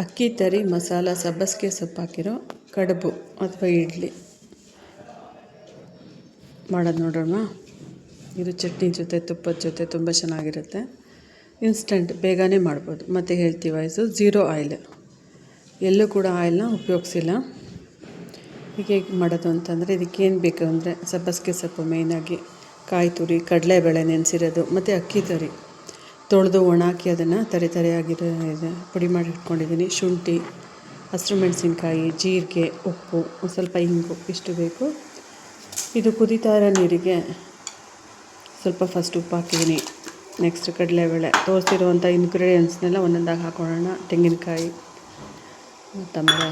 ಅಕ್ಕಿ ತರಿ ಮಸಾಲ ಸಬ್ಬಸಿಗೆ ಸೊಪ್ಪು ಹಾಕಿರೋ ಕಡುಬು ಅಥವಾ ಇಡ್ಲಿ ಮಾಡೋದು ನೋಡೋಣ. ಇದು ಚಟ್ನಿ ಜೊತೆ ತುಪ್ಪದ ಜೊತೆ ತುಂಬ ಚೆನ್ನಾಗಿರುತ್ತೆ. ಇನ್ಸ್ಟಂಟ್ ಬೇಗನೆ ಮಾಡ್ಬೋದು. ಮತ್ತು ಹೆಲ್ತಿ ವೈಸು ಝೀರೋ ಆಯಿಲ್, ಎಲ್ಲೂ ಕೂಡ ಆಯಿಲ್ನ ಉಪಯೋಗಿಸಿಲ್ಲ. ಈಗ ಹೇಗೆ ಮಾಡೋದು ಅಂತಂದರೆ ಇದಕ್ಕೇನು ಬೇಕು ಅಂದರೆ ಸಬ್ಬಸಿಗೆ ಸೊಪ್ಪು ಮೇಯ್ನಾಗಿ, ಕಾಯಿ ತುರಿ, ಕಡಲೆಬೇಳೆ ನೆನೆಸಿರೋದು ಮತ್ತು ಅಕ್ಕಿ ತರಿ ತೊಳೆದು ಒಣಾಕಿ ಅದನ್ನು ತರಿಯಾಗಿರೋ ಪುಡಿ ಮಾಡಿ ಇಟ್ಕೊಂಡಿದ್ದೀನಿ. ಶುಂಠಿ, ಹಸಿರು ಮೆಣಸಿನ್ಕಾಯಿ, ಜೀರಿಗೆ, ಉಪ್ಪು, ಒಂದು ಸ್ವಲ್ಪ ಇಂಗು ಇಷ್ಟು ಬೇಕು. ಇದು ಕುದೀತಾ ಇರೋ ನೀರಿಗೆ ಸ್ವಲ್ಪ ಫಸ್ಟ್ ಉಪ್ಪು ಹಾಕಿದ್ದೀನಿ. ನೆಕ್ಸ್ಟ್ ಕಡಲೆಬೇಳೆ ತೋರಿಸಿರುವಂಥ ಇಂಗ್ರೀಡಿಯೆಂಟ್ಸ್ನೆಲ್ಲ ಒಂದೊಂದಾಗಿ ಹಾಕೊಳ್ಳೋಣ. ತೆಂಗಿನಕಾಯಿ ಮತ್ತು ಆಮೇಲೆ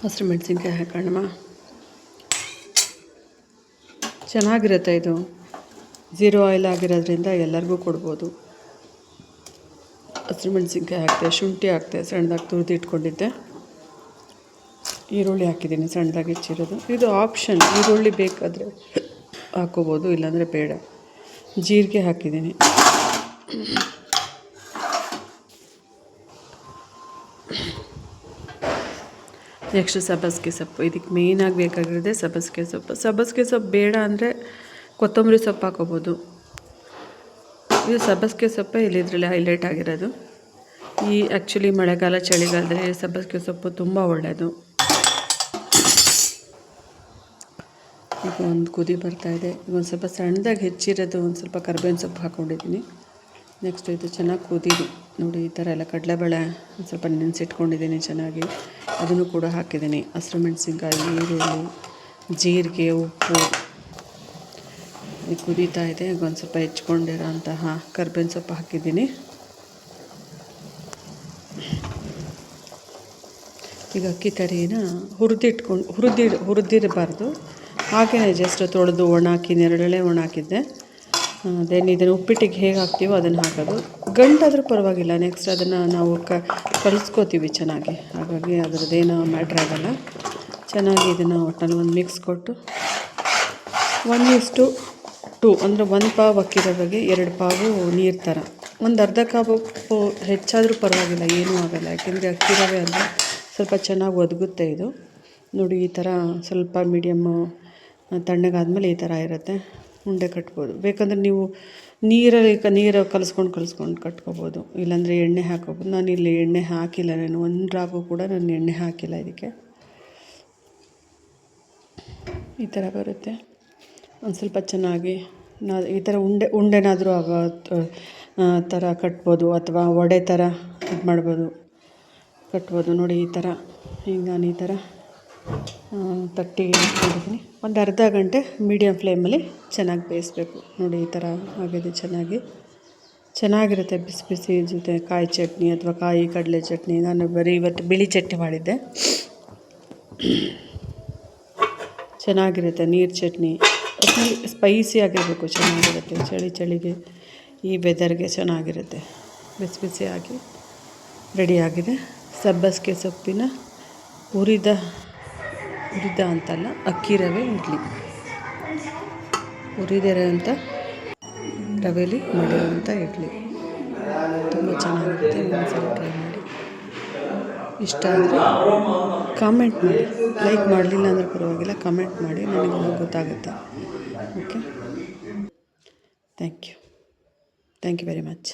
ಹಸಿರು ಮೆಣಸಿನ್ಕಾಯಿ ಹಾಕೋಣ. ಚೆನ್ನಾಗಿರುತ್ತೆ ಇದು. ಝೀರೋ ಆಯಿಲ್ ಆಗಿರೋದ್ರಿಂದ ಎಲ್ಲರಿಗೂ ಕೊಡ್ಬೋದು. ಹಸಿರು ಮೆಣಸಿನ್ಕಾಯಿ ಹಾಕಿದೆ, ಶುಂಠಿ ಹಾಕಿದೆ, ಸಣ್ಣದಾಗಿ ತುರಿದು ಇಟ್ಕೊಂಡಿದ್ದೆ. ಈರುಳ್ಳಿ ಹಾಕಿದ್ದೀನಿ, ಸಣ್ಣದಾಗಿ ಹೆಚ್ಚಿರೋದು. ಇದು ಆಪ್ಷನ್, ಈರುಳ್ಳಿ ಬೇಕಾದರೆ ಹಾಕೋಬೋದು, ಇಲ್ಲಾಂದರೆ ಬೇಡ. ಜೀರಿಗೆ ಹಾಕಿದ್ದೀನಿ. ನೆಕ್ಸ್ಟ್ ಸಬ್ಬಸಿಗೆ ಸೊಪ್ಪು. ಇದಕ್ಕೆ ಮೇಯ್ನಾಗಿ ಬೇಕಾಗಿರೋದೇ ಸಬ್ಬಸಿಗೆ ಸೊಪ್ಪು. ಸಬ್ಬಸಿಗೆ ಸೊಪ್ಪು ಬೇಡ ಅಂದರೆ ಕೊತ್ತಂಬರಿ ಸೊಪ್ಪು ಹಾಕೋಬೋದು. ಇದು ಸಬ್ಬಸಿಗೆ ಸೊಪ್ಪೇ ಇಲ್ಲಿದ್ರಲ್ಲಿ ಹೈಲೈಟ್ ಆಗಿರೋದು. ಆ್ಯಕ್ಚುಲಿ ಮಳೆಗಾಲ ಚಳಿಗಾಲದಲ್ಲಿ ಸಬ್ಬಸಿಗೆ ಸೊಪ್ಪು ತುಂಬ ಒಳ್ಳೆಯದು. ಈಗ ಒಂದು ಕುದಿ ಬರ್ತಾಯಿದೆ. ಈಗ ಒಂದು ಸ್ವಲ್ಪ ಸಣ್ಣದಾಗಿ ಹೆಚ್ಚಿರೋದು ಒಂದು ಸ್ವಲ್ಪ ಕರಿಬೇವಿನ ಸೊಪ್ಪು ಹಾಕ್ಕೊಂಡಿದ್ದೀನಿ. ನೆಕ್ಸ್ಟ್ ಇದು ಚೆನ್ನಾಗಿ ಕುದೀರಿ. ನೋಡಿ, ಈ ಥರ ಎಲ್ಲ ಕಡಲೆಬೇಳೆ ಒಂದು ಸ್ವಲ್ಪ ನೆನೆಸಿಟ್ಕೊಂಡಿದ್ದೀನಿ ಚೆನ್ನಾಗಿ, ಅದನ್ನು ಕೂಡ ಹಾಕಿದ್ದೀನಿ. ಹಸಿರು ಮೆಣಸಿನ್ಕಾಯಿ, ಈರುಳ್ಳಿ, ಜೀರಿಗೆ, ಉಪ್ಪು. ಇದು ಕುದೀತಾ ಇದೆ. ಈಗ ಒಂದು ಸ್ವಲ್ಪ ಹೆಚ್ಕೊಂಡಿರೋ ಅಂತಹ ಕರಿಬೇವಿನ ಸೊಪ್ಪು ಹಾಕಿದ್ದೀನಿ. ಈಗ ಅಕ್ಕಿ ತರಿನ ಹುರಿದಿರಬಾರ್ದು, ಹಾಗೆಯೇ ಜಸ್ಟ್ ತೊಳೆದು ಒಣಾಕಿ ನೆರಳಲ್ಲೇ ಒಣಾಕಿದ್ದೆ. ದೆನ್ ಇದನ್ನು ಉಪ್ಪಿಟ್ಟಿಗೆ ಹೇಗೆ ಹಾಕ್ತೀವೋ ಅದನ್ನು ಹಾಕೋದು. ಗಂಟಾದರೂ ಪರವಾಗಿಲ್ಲ, ನೆಕ್ಸ್ಟ್ ಅದನ್ನು ನಾವು ಕಲಿಸ್ಕೋತೀವಿ ಚೆನ್ನಾಗಿ, ಹಾಗಾಗಿ ಅದರದ್ದೇನೋ ಮ್ಯಾಟ್ರ್ ಆಗೋಲ್ಲ. ಚೆನ್ನಾಗಿ ಇದನ್ನು ಒಟ್ಟಲ್ಲಿ ಒಂದು ಮಿಕ್ಸ್ ಕೊಟ್ಟು 1:2 ಅಂದರೆ 1 ಪಾವು ಅಕ್ಕಿ ರವೆಗೆ 2 ಪಾವು ನೀರು ಥರ, ಒಂದು ಅರ್ಧ ಕಪ್ಪು ಹೆಚ್ಚಾದರೂ ಪರವಾಗಿಲ್ಲ, ಏನೂ ಆಗೋಲ್ಲ. ಯಾಕೆಂದರೆ ಅಕ್ಕಿ ರವೆ ಅಂದರೆ ಸ್ವಲ್ಪ ಚೆನ್ನಾಗಿ ಒದಗುತ್ತೆ ಇದು. ನೋಡಿ, ಈ ಥರ ಸ್ವಲ್ಪ ಮೀಡಿಯಮ್ಮು ತಣ್ಣಗಾದ್ಮೇಲೆ ಈ ಥರ ಇರುತ್ತೆ. ಉಂಡೆ ಕಟ್ಬೋದು. ಬೇಕಂದರೆ ನೀವು ನೀರು ಕಲಿಸ್ಕೊಂಡು ಕಟ್ಕೋಬೋದು, ಇಲ್ಲಾಂದರೆ ಎಣ್ಣೆ ಹಾಕೋಬೋದು. ನಾನಿಲ್ಲಿ ಎಣ್ಣೆ ಹಾಕಿಲ್ಲ, ನಾನು 1 ಡ್ರಾಪು ಕೂಡ ನಾನು ಎಣ್ಣೆ ಹಾಕಿಲ್ಲ ಇದಕ್ಕೆ. ಈ ಥರ ಬರುತ್ತೆ. ಒಂದು ಸ್ವಲ್ಪ ಚೆನ್ನಾಗಿ ಈ ಥರ ಉಂಡೆನಾದರೂ ಆಗೋ ಥರ ಕಟ್ಬೋದು, ಅಥವಾ ವಡೆ ಥರ ಇದು ಮಾಡ್ಬೋದು, ಕಟ್ಬೋದು. ನೋಡಿ, ಈ ಥರ ಈಗ ನಾನು ಈ ಥರ ತಟ್ಟಿಗೆ ಇಟ್ಕೊಂಡಿದ್ದೀನಿ. ಒಂದು ಅರ್ಧ ಗಂಟೆ ಮೀಡಿಯಮ್ ಫ್ಲೇಮಲ್ಲಿ ಚೆನ್ನಾಗಿ ಬೇಯಿಸ್ಬೇಕು. ನೋಡಿ, ಈ ಥರ ಆಗಿದೆ. ಚೆನ್ನಾಗಿರುತ್ತೆ ಬಿಸಿ ಬಿಸಿ ಜೊತೆ ಕಾಯಿ ಚಟ್ನಿ ಅಥವಾ ಕಾಯಿ ಕಡಲೆ ಚಟ್ನಿ. ನಾನು ಬರೀ ಇವತ್ತು ಬಿಳಿ ಚಟ್ನಿ ಮಾಡಿದ್ದೆ. ಚೆನ್ನಾಗಿರುತ್ತೆ. ನೀರು ಚಟ್ನಿ ಸ್ಪೈಸಿ ಆಗಿರಬೇಕು, ಚೆನ್ನಾಗಿರುತ್ತೆ. ಚಳಿಗೆ ಈ ವೆದರ್ಗೆ ಚೆನ್ನಾಗಿರುತ್ತೆ. ಬಿಸಿ ಬಿಸಿಯಾಗಿ ರೆಡಿಯಾಗಿದೆ ಸಬ್ಬಸಿಗೆ ಸೊಪ್ಪಿನ ಹುರಿದ ಅಂತಲ್ಲ, ಅಕ್ಕಿ ರವೆ ಇಡ್ಲಿ. ಹುರಿದಿರೋಂಥ ರವೆಲಿ ಮಾಡಿರೋಂಥ ಇಡ್ಲಿ ತುಂಬ ಚೆನ್ನಾಗಿರುತ್ತೆ. ಒಂದ್ಸಲ ಟ್ರೈ ಮಾಡಿ. ಇಷ್ಟ ಆದರೆ ಕಾಮೆಂಟ್ ಮಾಡಿ. ಲೈಕ್ ಮಾಡಲಿಲ್ಲ ಅಂದರೆ ಪರವಾಗಿಲ್ಲ, ಕಮೆಂಟ್ ಮಾಡಿ, ನನಗೆ ಗೊತ್ತಾಗುತ್ತೆ. Okay, thank you very much.